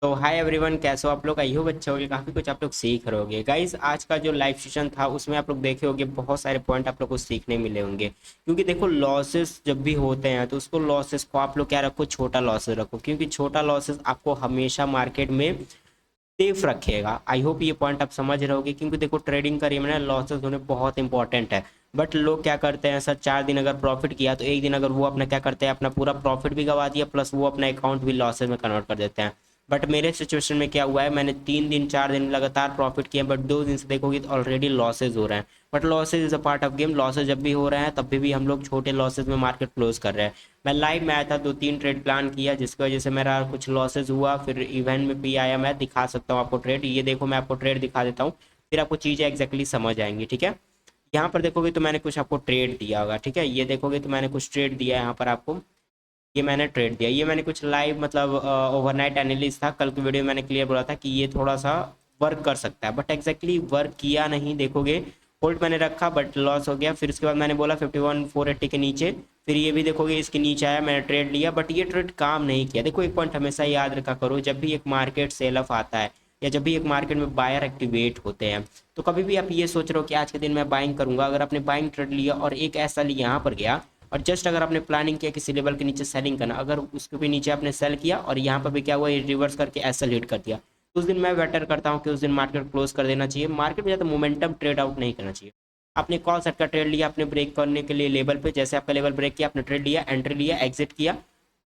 तो hi everyone, कैसे हो आप लोग। आई होप अच्छे होगे, काफ़ी कुछ आप लोग सीख रहे होगे। गाइस, आज का जो लाइव सेशन था उसमें आप लोग देखे होंगे, बहुत सारे पॉइंट आप लोग को सीखने मिले होंगे। क्योंकि देखो, लॉसेस जब भी होते हैं तो उसको लॉसेस को आप लोग क्या रखो, छोटा लॉसेस रखो, क्योंकि छोटा लॉसेस आपको हमेशा मार्केट में सेफ रखेगा। आई होप ये पॉइंट आप समझ रहे होगे, क्योंकि देखो ट्रेडिंग करिए में ना लॉसेस होने बहुत इंपॉर्टेंट है। बट लोग क्या करते हैं सर, 4 दिन अगर प्रॉफिट किया तो एक दिन अगर वो अपना क्या करते हैं, अपना पूरा प्रॉफिट भी गवा दिया, प्लस वो अपना अकाउंट भी लॉसेस में कन्वर्ट कर देते हैं। बट मेरे सिचुएशन में क्या हुआ है, मैंने 3 दिन 4 दिन लगातार प्रॉफिट किया, बट 2 दिन से देखोगे तो ऑलरेडी लॉसेज हो रहे हैं। But losses is a part of game. Losses जब भी हो रहे हैं तब भी हम लोग छोटे लॉसेज में मार्केट क्लोज कर रहे हैं। मैं लाइव में आया था, 2 3 ट्रेड प्लान किया, जिसकी वजह से मेरा कुछ लॉसेज हुआ, फिर इवेंट में भी आया। मैं दिखा सकता हूँ आपको ट्रेड, ये देखो मैं आपको ट्रेड दिखा देता हूँ, फिर आपको चीज़ें एक्जैक्टली समझ आएंगी। ठीक है, यहाँ पर देखोगे तो मैंने कुछ आपको ट्रेड दिया होगा। ठीक है, ये देखोगे तो मैंने कुछ ट्रेड दिया है यहाँ पर आपको। ये मैंने ट्रेड दिया, ये मैंने कुछ लाइव मतलब ओवरनाइट एनालिस्ट था, कल की वीडियो में मैंने क्लियर बोला था कि ये थोड़ा सा वर्क कर सकता है, बट एग्जैक्टली वर्क किया नहीं। देखोगे होल्ड मैंने रखा बट लॉस हो गया। फिर उसके बाद मैंने बोला 51 480 के नीचे, फिर ये भी देखोगे इसके नीचे आया, मैंने ट्रेड लिया, बट ये ट्रेड काम नहीं किया। देखो एक पॉइंट हमेशा याद रखा करो, जब भी एक मार्केट सेल ऑफ आता है या जब भी एक मार्केट में बायर एक्टिवेट होते हैं, तो कभी भी आप ये सोच रहे हो कि आज के दिन मैं बाइंग करूंगा। अगर आपने बाइंग ट्रेड लिया और एक ऐसा यहाँ पर गया, और जस्ट अगर आपने प्लानिंग किया किसी लेवल के नीचे सेलिंग करना, अगर उसके भी नीचे आपने सेल किया और यहाँ पर भी क्या हुआ, रिवर्स करके एसएल हिट कर दिया, तो उस दिन मैं बेटर करता हूँ कि उस दिन मार्केट क्लोज कर देना चाहिए। मार्केट में ज़्यादा मोमेंटम ट्रेड आउट नहीं करना चाहिए। आपने कॉल सेट का ट्रेड लिया, आपने ब्रेक करने के लिए लेवल पे, जैसे आपका लेवल ब्रेक किया, आपने ट्रेड लिया, एंट्री लिया, एग्जिट किया,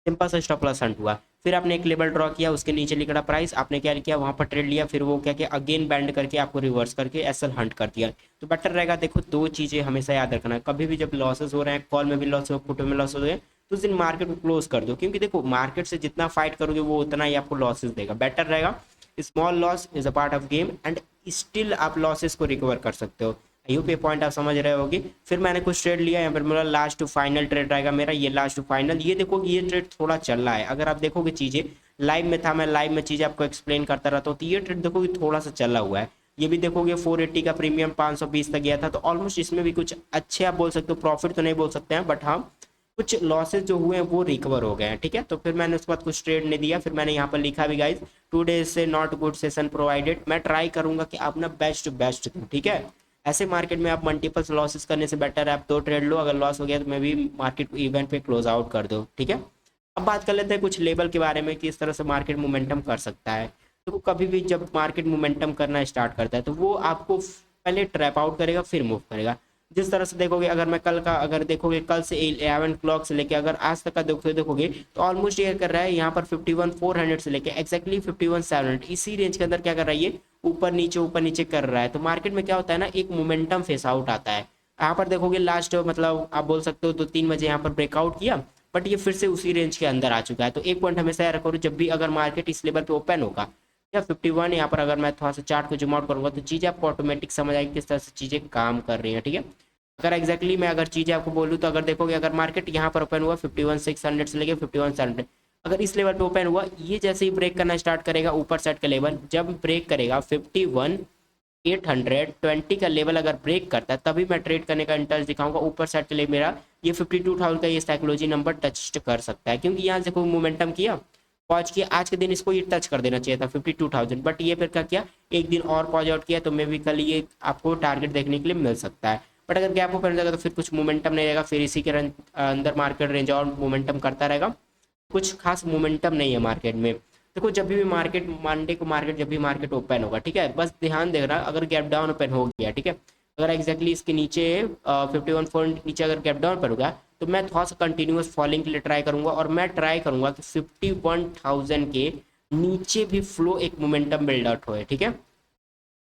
सिंपल सा स्टॉप लॉस हंट हुआ। फिर आपने एक लेवल ड्रॉ किया, उसके नीचे लिखा प्राइस, आपने क्या किया, वहां पर ट्रेड लिया, फिर वो क्या किया, अगेन बैंड करके आपको रिवर्स करके एसएल हंट कर दिया। तो बेटर रहेगा। देखो दो चीजें हमेशा याद रखना है, कभी भी जब लॉसेस हो रहे हैं, कॉल में भी लॉस हो, पुट में लॉस हो रहे हैं, तो उस दिन मार्केट को क्लोज कर दो, क्योंकि देखो मार्केट से जितना फाइट करोगे वो उतना ही आपको लॉसेस देगा। बेटर रहेगा। Small loss is a part of game and still आप लॉसेस को रिकवर कर सकते हो। आई होप ये पॉइंट आप समझ रहे होगे। फिर मैंने कुछ ट्रेड लिया, यहाँ पर मेरा लास्ट टू फाइनल ट्रेड रहेगा मेरा, ये लास्ट टू फाइनल। ये देखो ये ट्रेड थोड़ा चल रहा है, अगर आप देखोगे चीज़ें लाइव में था, मैं लाइव में चीज़ें आपको एक्सप्लेन करता रहता हूँ, तो ये ट्रेड देखोगे थोड़ा सा चला हुआ है। ये भी देखोगे 480 का प्रीमियम 520 तक गया था, तो ऑलमोस्ट इसमें भी कुछ अच्छे आप बोल सकते हो, प्रॉफिट तो नहीं बोल सकते हैं, बट हाँ कुछ लॉसेज जो हुए हैं वो रिकवर हो गए हैं। ठीक है, तो फिर मैंने उसके बाद कुछ ट्रेड नहीं दिया, फिर मैंने यहाँ पर लिखा भी गाइज 2 डेज से नॉट गुड सेशन प्रोवाइडेड। मैं ट्राई करूंगा कि आप ना बेस्ट बेस्ट दूँ। ठीक है, ऐसे मार्केट में आप मल्टीपल्स लॉसेस करने से बेटर है आप 2 ट्रेड लो, अगर लॉस हो गया तो मैं भी मार्केट इवेंट पे क्लोज आउट कर दो। ठीक है, अब बात कर लेते हैं कुछ लेवल के बारे में कि इस तरह से मार्केट मोमेंटम कर सकता है। तो कभी भी जब मार्केट मोमेंटम करना स्टार्ट करता है तो वो आपको पहले ट्रैप आउट करेगा, फिर मूव करेगा। जिस तरह से देखोगे, अगर मैं कल का अगर देखोगे, कल से 11 क्लॉक से लेके अगर आज तक का देखोगे तो ऑलमोस्ट ये कर रहा है यहाँ पर 51 400 से लेके एक्जैक्टली 51 700, इसी रेंज के अंदर क्या कर रहा है, ये ऊपर नीचे कर रहा है। तो मार्केट में क्या होता है ना, एक मोमेंटम फेस आउट आता है। यहाँ पर देखोगे लास्ट मतलब आप बोल सकते हो 2 3 बजे यहाँ पर ब्रेकआउट किया, बट ये फिर से उसी रेंज के अंदर आ चुका है। तो एक पॉइंट हमेशा याद रखो, जब भी अगर मार्केट इस लेवल पे ओपन होगा या 51, यहाँ पर अगर मैं थोड़ा सा चार्ट को जूम आउट करूंगा तो चीज़ें आपको ऑटोमेटिक समझ आएगी किस तरह से चीज़ें काम कर रही हैं। ठीक है, अगर एग्जैक्टली मैं अगर चीज़ें आपको बोलूँ तो अगर देखोगे, अगर मार्केट यहाँ पर ओपन हुआ 51 600 से लेके 51 700, अगर इस लेवल पे ओपन हुआ, ये जैसे ही ब्रेक करना स्टार्ट करेगा ऊपर साइड का लेवल, जब ब्रेक करेगा 51 820 का लेवल अगर ब्रेक करता है, तभी मैं ट्रेड करने का इंटरेस्ट दिखाऊंगा। ऊपर साइड के लिए मेरा ये 52,000 का ये साइकोलॉजी नंबर टच कर सकता है, क्योंकि यहाँ से कोई मोमेंटम किया, पॉज किया, आज के दिन इसको ये टच कर देना चाहिए था 52,000, बट ये फिर क्या किया, एक दिन और पॉज आउट किया, तो मे भी कल ये आपको टारगेट देखने के लिए मिल सकता है। बट अगर गैप ओपन जाएगा तो फिर कुछ मोमेंटम नहीं रहेगा, फिर इसी के अंदर मार्केट रेंज और मोमेंटम करता रहेगा। कुछ खास मोमेंटम नहीं है मार्केट में। देखो जब भी मार्केट मंडे को मार्केट जब भी मार्केट ओपन होगा, ठीक है, बस ध्यान देना, अगर गैप डाउन ओपन हो गया, ठीक है, अगर एग्जैक्टली इसके नीचे 51 पॉइंट नीचे अगर गैप डाउन पर होगा, तो मैं थोड़ा सा कंटिन्यूस फॉलिंग के लिए ट्राई करूंगा, और मैं ट्राई करूंगा कि 51,000 के नीचे भी फ्लो एक मोमेंटम बिल्ड आउट हो। ठीक है,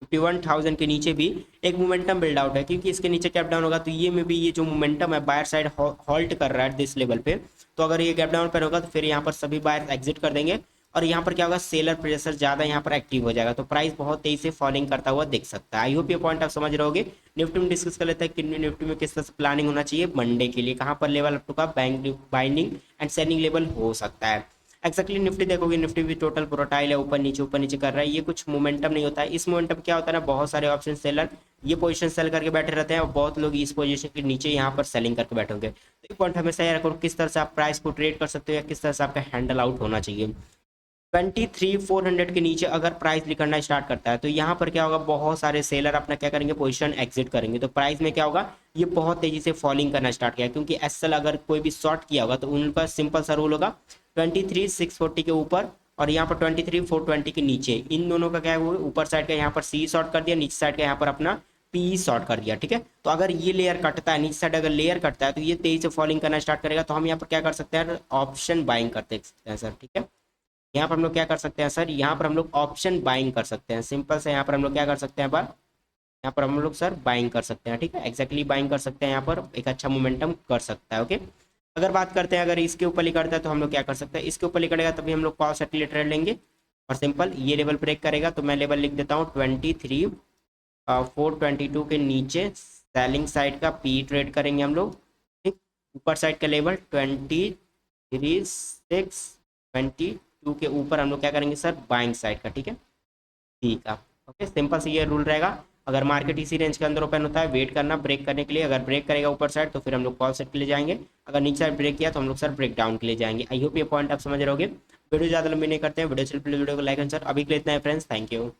51,000 के नीचे भी एक मोमेंटम बिल्ड आउट है, क्योंकि इसके नीचे कैप डाउन होगा तो ये में भी ये जो मोमेंटम है बायर साइड हॉल्ट कर रहा है दिस लेवल पे। तो अगर ये गैप डाउन पर होगा तो फिर यहाँ पर सभी बायर एग्जिट कर देंगे, और यहाँ पर क्या होगा, सेलर प्रेशर ज्यादा यहाँ पर एक्टिव हो जाएगा, तो प्राइस बहुत तेजी से फॉलिंग करता हुआ दिख सकता है। आई होप ये पॉइंट आप समझ रहे होगे। निफ्टी में डिस्कस कर लेते हैं कि निफ्टी में किस तरह से प्लानिंग होना चाहिए मंडे के लिए, कहाँ पर लेवल अप टू का bank binding and selling level हो सकता है। एक्जैक्टली निफ्टी देखोगे, निफ्टी भी टोटल प्रोटाइल है, ऊपर नीचे कर रहा है, ये कुछ मोमेंटम नहीं होता है। इस मोमेंटम क्या होता है ना, बहुत सारे ऑप्शन सेलर ये पोजीशन सेल करके बैठे रहते हैं, और बहुत लोग इस पोजीशन के नीचे यहाँ पर सेलिंग करके बैठे होंगे। तो ये पॉइंट हमेशा याद रखो, किस तरह से आप प्राइस को ट्रेड कर सकते हो या किस तरह से आपका हैंडल आउट होना चाहिए। 23,400 के नीचे अगर प्राइस निकलना स्टार्ट करता है तो यहाँ पर क्या होगा, बहुत सारे सेलर अपना क्या करेंगे, पोजीशन एग्जिट करेंगे। तो प्राइस में क्या होगा, ये बहुत तेजी से फॉलिंग करना स्टार्ट किया, क्योंकि एसएल अगर कोई भी शॉर्ट किया होगा तो उनका सिंपल सा रूल होगा 23,640 के ऊपर और यहाँ पर 23,420 के नीचे, इन दोनों का क्या है, वो ऊपर साइड का यहाँ पर सी शॉर्ट कर दिया, नीचे साइड का यहाँ पर अपना पी शॉर्ट कर दिया। ठीक है, तो अगर ये लेयर कटता है, नीचे साइड अगर लेयर कटता है तो ये तेजी से फॉलिंग करना स्टार्ट करेगा। तो हम यहाँ पर क्या कर सकते हैं, ऑप्शन बाइंग करते हैं सर। ठीक है, यहाँ पर हम लोग क्या कर सकते हैं सर, यहाँ पर हम लोग ऑप्शन बाइंग कर सकते हैं। सिंपल से यहाँ पर हम लोग क्या कर सकते हैं, यहाँ पर हम लोग सर बाइंग कर सकते हैं। ठीक है, एक्जैक्टली बाइंग कर सकते हैं, यहाँ पर एक अच्छा मोमेंटम कर सकता है। ओके, अगर बात करते हैं अगर इसके ऊपर ही करता है तो हम लोग क्या कर सकते हैं, इसके ऊपर ही करेगा तभी हम लोग कॉल सेटल ट्रेड लेंगे और सिंपल ये लेवल ब्रेक करेगा तो मैं लेवल लिख देता हूँ 23,422 के नीचे सेलिंग साइड का पी ट्रेड करेंगे हम लोग। ठीक, ऊपर साइड का लेवल 23,622 के ऊपर हम लोग क्या करेंगे सर, बाइंग साइड का। ठीक है, ठीक है, ओके, सिंपल से ये रूल रहेगा। अगर मार्केट इसी रेंज के अंदर ओपन होता है, वेट करना ब्रेक करने के लिए, अगर ब्रेक करेगा ऊपर साइड तो फिर हम लोग कॉल सेट के लिए जाएंगे, अगर नीचे साइड ब्रेक किया तो हम लोग सर ब्रेक डाउन के लिए जाएंगे। आई होप ये पॉइंट आप समझ रहे होगे। वीडियो ज़्यादा लंबी नहीं करते हैं, वीडियो को लाइक एंड सर अभी के लिए इतना है फ्रेंड्स, थैंक यू।